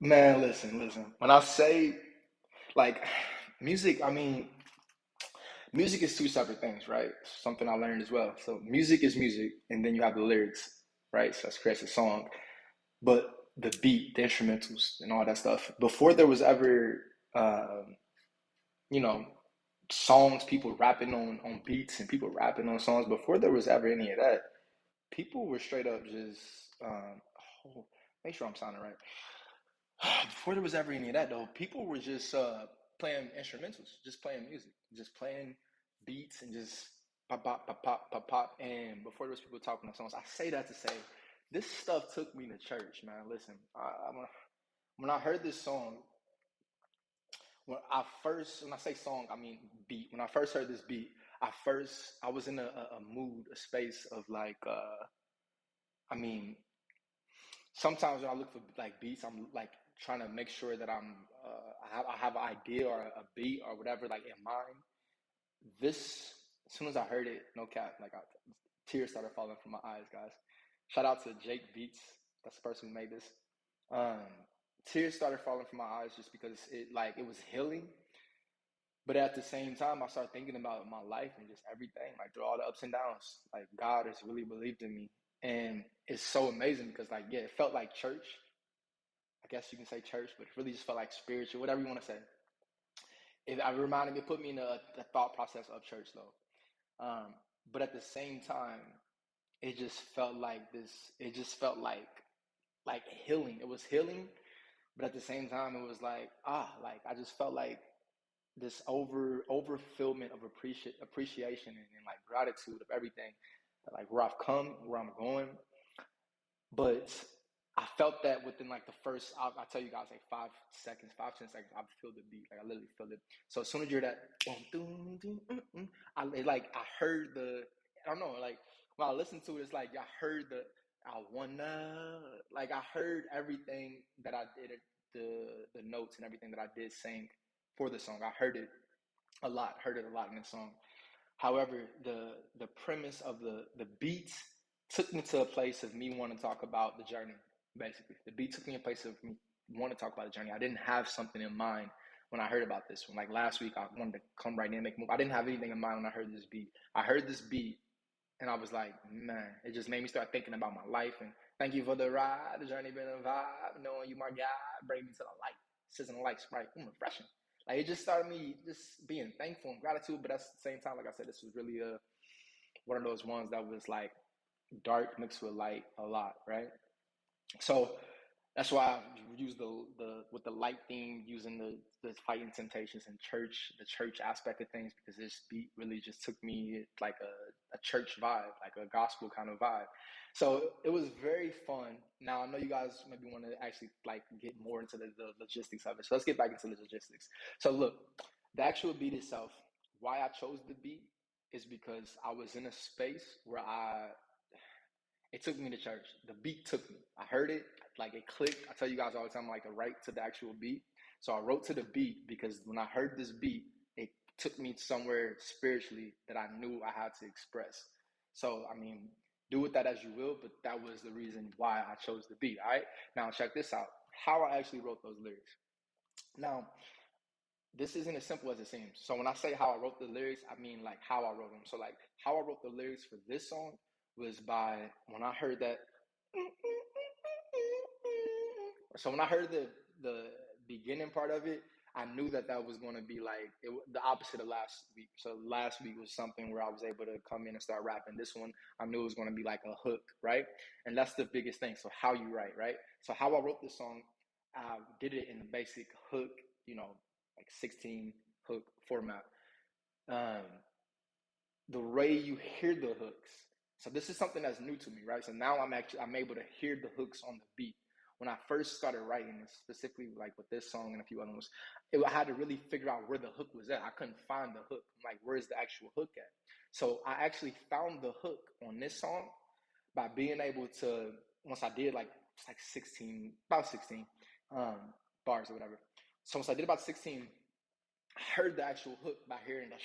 Man, listen. When I say like music, I mean music is two separate things, right? Something I learned as well. So music is music, and then you have the lyrics, right? So that's creates a song. But the beat, the instrumentals, and all that stuff. Before there was ever, you know, songs, people rapping on beats and people rapping on songs. Before there was ever any of that, people were straight up just. Oh, make sure I'm sounding right. Before there was ever any of that, though, people were just playing instrumentals, just playing music, just playing beats and just pop, pop, pop, pop, pop, pop. And before there was people talking on songs, I say that to say this stuff took me to church, man. Listen, when I heard this song, when I say song, I mean beat. When I first heard this beat, I was in a mood, a space of like, I mean, sometimes when I look for like beats, I'm like trying to make sure that I have an idea or a beat or whatever like in mind. This as soon as I heard it, no cap, tears started falling from my eyes, guys. Shout out to Jake Beats, that's the person who made this. Um, Tears started falling from my eyes just because it was healing, but at the same time, I started thinking about my life and just everything, like through all the ups and downs. Like God has really believed in me, and it's so amazing because yeah, it felt like church. I guess you can say church, but it really just felt like spiritual, whatever you want to say. It put me in a thought process of church though. But at the same time, it just felt like this. It just felt like healing. It was healing, but at the same time, it was like I just felt like this overfillment of appreciation and like gratitude of everything, like where I've come, where I'm going. But I felt that within like the first, I'll tell you guys like 5 seconds, 5, 10 seconds, I feel the beat. Like I literally feel it. So as soon as you're that, I heard I don't know, like when I listened to it, it's like I heard I wanna, like I heard everything that I did, the notes and everything that I did sing for the song. I heard it a lot in the song. However, the premise of the beats took me to a place of me wanting to talk about the journey. Basically, the beat took me a place of me wanting to talk about the journey. I didn't have something in mind when I heard about this one. Like last week, I wanted to come right in and make a move. I didn't have anything in mind when I heard this beat. I heard this beat and I was like, man, it just made me start thinking about my life. And thank you for the ride. The journey been a vibe. Knowing you, my guy, bring me to the light. Says the light, right? Refreshing. Like it just started me just being thankful and gratitude. But at the same time, like I said, this was really one of those ones that was like dark mixed with light a lot, right? So that's why I use the with the light theme, using the fighting temptations and the church aspect of things, because this beat really just took me like a church vibe, like a gospel kind of vibe. So it was very fun. Now I know you guys maybe want to actually like get more into the logistics of it. So let's get back into the logistics. So look, the actual beat itself, why I chose the beat is because I was in a space where it took me to church. The beat took me. I heard it, like it clicked. I tell you guys all the time, I like to write to the actual beat. So I wrote to the beat because when I heard this beat, it took me somewhere spiritually that I knew I had to express. So, I mean, do with that as you will, but that was the reason why I chose the beat. All right. Now, check this out, how I actually wrote those lyrics. Now, this isn't as simple as it seems. So when I say how I wrote the lyrics, I mean like how I wrote them. So like how I wrote the lyrics for this song was by when I heard that. So when I heard the beginning part of it, I knew that that was going to be the opposite of last week. So last week was something where I was able to come in and start rapping. This one, I knew it was going to be like a hook, right? And that's the biggest thing. So how you write, right? So how I wrote this song, I did it in the basic hook, like 16 hook format. Um, the way you hear the hooks. So this is something that's new to me, right? So now I'm able to hear the hooks on the beat. When I first started writing this, specifically like with this song and a few other ones, I had to really figure out where the hook was at. I couldn't find the hook. I'm like, where's the actual hook at? So I actually found the hook on this song by being able to, once I did it's like 16, about 16 bars or whatever. So once I did about 16, I heard the actual hook by hearing the